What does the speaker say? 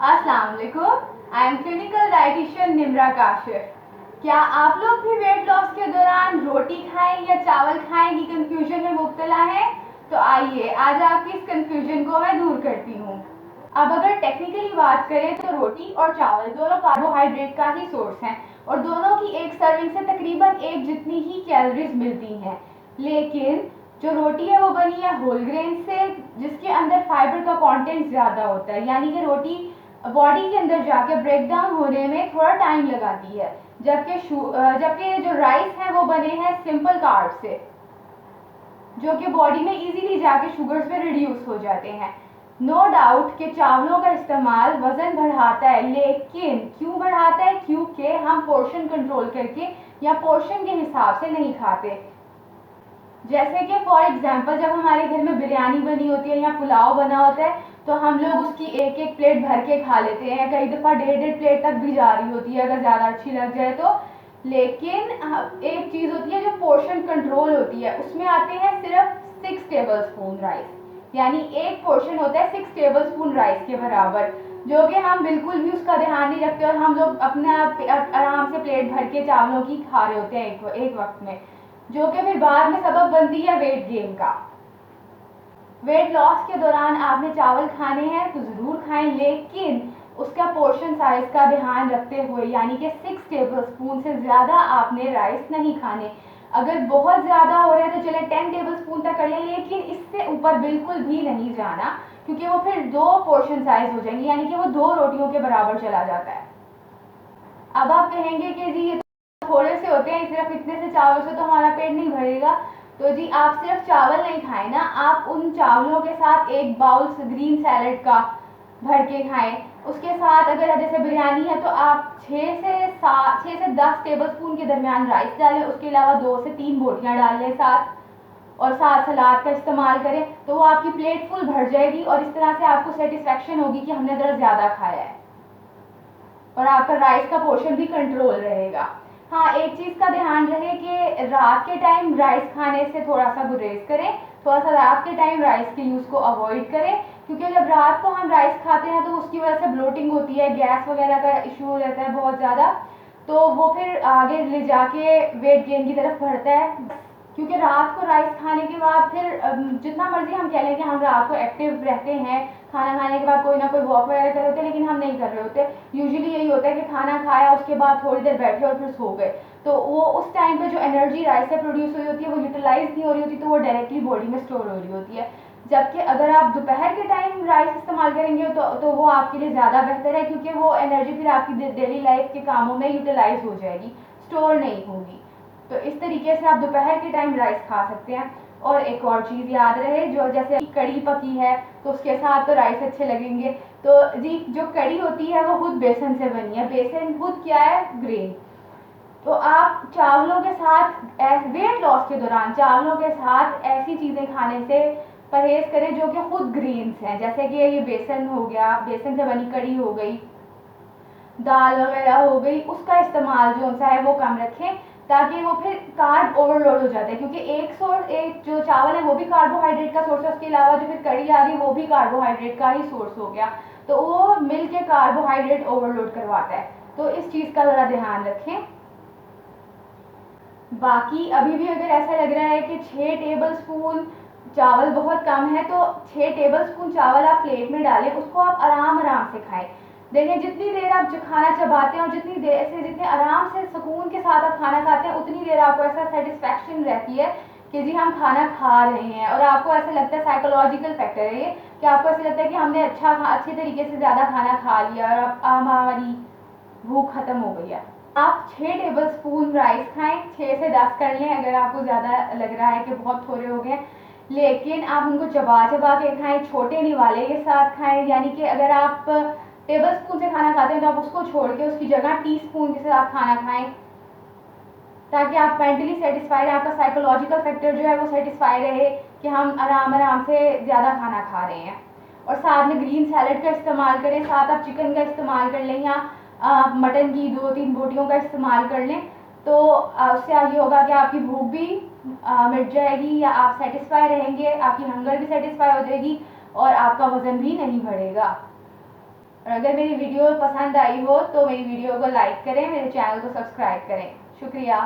अस्सलाम वालेकुम। I am clinical dietitian Nimra Kashif. क्या आप लोग भी वेट लॉस के दौरान रोटी खाएं या चावल खाएं की कंफ्यूजन में मुब्तला हैं? तो आइए आज आपकी इस कंफ्यूजन को मैं दूर करती हूँ। अब अगर टेक्निकली बात करें तो रोटी और चावल दोनों कार्बोहाइड्रेट का ही सोर्स हैं और दोनों की एक सर्विंग से तकरीबन एक जितनी ही कैलोरीज मिलती हैं। लेकिन जो रोटी है वो बनी है होल ग्रेन से, जिसके अंदर फाइबर का कंटेंट ज़्यादा होता है, यानी कि रोटी बॉडी के अंदर जाके ब्रेक डाउन होने में थोड़ा टाइम लगाती है। जबकि जो राइस है वो बने हैं सिंपल कार्ब से, जो कि बॉडी में इजीली जाके शुगर्स में रिड्यूस हो जाते हैं। नो डाउट कि चावलों का इस्तेमाल वजन बढ़ाता है, लेकिन क्यों बढ़ाता है? क्योंकि हम पोर्शन कंट्रोल करके या पोर्शन के हिसाब से नहीं खाते। जैसे कि फॉर एग्जांपल जब हमारे घर में बिरयानी बनी होती है या पुलाव बना होता है तो हम लोग उसकी एक एक प्लेट भर के खा लेते हैं, कई दफ़ा डेढ़ डेढ़ प्लेट तक भी जा रही होती है अगर ज़्यादा अच्छी लग जाए तो। लेकिन एक चीज़ होती है जो पोर्शन कंट्रोल होती है, उसमें आते हैं सिर्फ 6 टेबल स्पून राइस, यानी एक पोर्शन होता है 6 टेबल स्पून राइस के बराबर, जो कि हम बिल्कुल भी उसका ध्यान नहीं रखते और हम लोग अपने आराम से प्लेट भर के चावलों की खा रहे होते हैं एक वक्त में, जो कि फिर बाद में सबब बनती है वेट गेन का। वेट लॉस के दौरान आपने चावल खाने हैं तो ज़रूर खाएं, लेकिन उसका पोर्शन साइज का ध्यान रखते हुए, यानी कि 6 टेबल स्पून से ज़्यादा आपने राइस नहीं खाने। अगर बहुत ज़्यादा हो रहा है तो चले 10 टेबल स्पून तक कर लें, लेकिन इससे ऊपर बिल्कुल भी नहीं जाना, क्योंकि वो फिर 2 पोर्शन साइज हो जाएंगे, यानी कि वो 2 रोटियों के बराबर चला जाता है। अब आप कहेंगे कि जी ये थोड़े से होते हैं, सिर्फ इतने से चावल से तो हमारा पेट नहीं भरेगा। तो जी आप सिर्फ चावल नहीं खाएं ना, आप उन चावलों के साथ एक बाउल ग्रीन सैलेड का भर के खाएं। उसके साथ अगर जैसे बिरयानी है तो आप 6 से 10 टेबल स्पून के दरमियान राइस डालें, उसके अलावा 2 से 3 बोटियां डाल लें साथ, और साथ सलाद का इस्तेमाल करें, तो वो आपकी प्लेट फुल भर जाएगी और इस तरह से आपको सेटिस्फेक्शन होगी कि हमने ज़रा ज़्यादा खाया है और आपका राइस का पोर्शन भी कंट्रोल रहेगा। हाँ, एक चीज़ का ध्यान रहे कि रात के टाइम राइस खाने से थोड़ा सा गुरेज करें, थोड़ा सा रात के टाइम राइस के यूज़ को अवॉइड करें, क्योंकि जब रात को हम राइस खाते हैं तो उसकी वजह से ब्लोटिंग होती है, गैस वगैरह का इशू हो जाता है बहुत ज़्यादा, तो वो फिर आगे ले जाके वेट गेन की तरफ बढ़ता है। क्योंकि रात को राइस खाने के बाद फिर जितना मर्जी हम कह लें कि हम रात को एक्टिव रहते हैं, खाना खाने के बाद कोई ना कोई वॉक वगैरह कर रहे होते हैं, लेकिन हम नहीं कर रहे होते। यूजुअली यही होता है कि खाना खाया उसके बाद थोड़ी देर बैठे और फिर सो गए, तो वो उस टाइम पे जो एनर्जी राइस से प्रोड्यूस हुई होती है वो यूटिलाइज नहीं हो रही होती, तो वो डायरेक्टली बॉडी में स्टोर हो रही होती है। जबकि अगर आप दोपहर के टाइम राइस इस्तेमाल करेंगे तो वो आपके लिए ज़्यादा बेहतर है, क्योंकि वो एनर्जी फिर आपकी डेली लाइफ के कामों में यूटिलाइज हो जाएगी, स्टोर नहीं होगी। तो इस तरीके से आप दोपहर के टाइम राइस खा सकते हैं। और एक और चीज़ याद रहे, जो जैसे कड़ी पकी है तो उसके साथ तो राइस अच्छे लगेंगे, तो जी जो कड़ी होती है वो खुद बेसन से बनी है। बेसन खुद क्या है? ग्रेन। तो आप चावलों के साथ वेट लॉस के दौरान चावलों के साथ ऐसी चीज़ें खाने से परहेज करें जो कि खुद ग्रेन्स हैं, जैसे कि ये बेसन हो गया, बेसन से बनी कड़ी हो गई, दाल वगैरह हो गई, उसका इस्तेमाल जो सा है वो कम रखें, ताकि वो फिर कार्ब ओवरलोड हो जाता है, क्योंकि एक जो चावल है वो भी कार्बोहाइड्रेट का सोर्स है, उसके अलावा जो फिर कड़ी आ गई वो भी कार्बोहाइड्रेट का ही सोर्स हो गया, तो वो मिल के कार्बोहाइड्रेट ओवरलोड करवाता है। तो इस चीज़ का ज़रा ध्यान रखें। बाकी अभी भी अगर ऐसा लग रहा है कि 6 टेबल स्पून चावल बहुत कम है, तो 6 टेबल स्पून चावल आप प्लेट में डालें, उसको आप आराम आराम से खाएं। देखें, जितनी देर आप जो खाना चबाते हैं और जितने आराम से सुकून के साथ आप खाना खाते हैं, उतनी देर आपको ऐसा सेटिस्फेक्शन रहती है कि जी हम खाना खा रहे हैं, और आपको ऐसा लगता है, साइकोलॉजिकल फैक्टर है ये, कि आपको ऐसा लगता है कि हमने अच्छे तरीके से ज़्यादा खाना खा लिया और अब हमारी भूख खत्म हो गई है। आप 6 टेबल स्पून राइस खाएं, 6 से 10 कर लें अगर आपको ज़्यादा लग रहा है कि बहुत थोड़े हो गए, लेकिन आप उनको चबा चबा के खाएं, छोटे निवाले के साथ खाएं, यानी कि अगर आप टेबल स्पून से खाना खाते हैं तो आप उसको छोड़ के उसकी जगह टी स्पून के साथ खाना खाएं, ताकि आप मेंटली सेटिस्फाई रहे, आपका साइकोलॉजिकल फैक्टर जो है वो सेटिस्फाई रहे कि हम आराम आराम से ज़्यादा खाना खा रहे हैं। और साथ में ग्रीन सैलड का इस्तेमाल करें, साथ आप चिकन का इस्तेमाल कर लें या मटन की 2-3 बोटियों का इस्तेमाल कर लें, तो उससे ये होगा कि आपकी भूख भी मिट जाएगी, या आप सेटिस्फाई रहेंगे, आपकी हंगर भी सेटिस्फाई हो जाएगी और आपका वज़न भी नहीं बढ़ेगा। और अगर मेरी वीडियो पसंद आई हो तो मेरी वीडियो को लाइक करें, मेरे चैनल को सब्सक्राइब करें। शुक्रिया।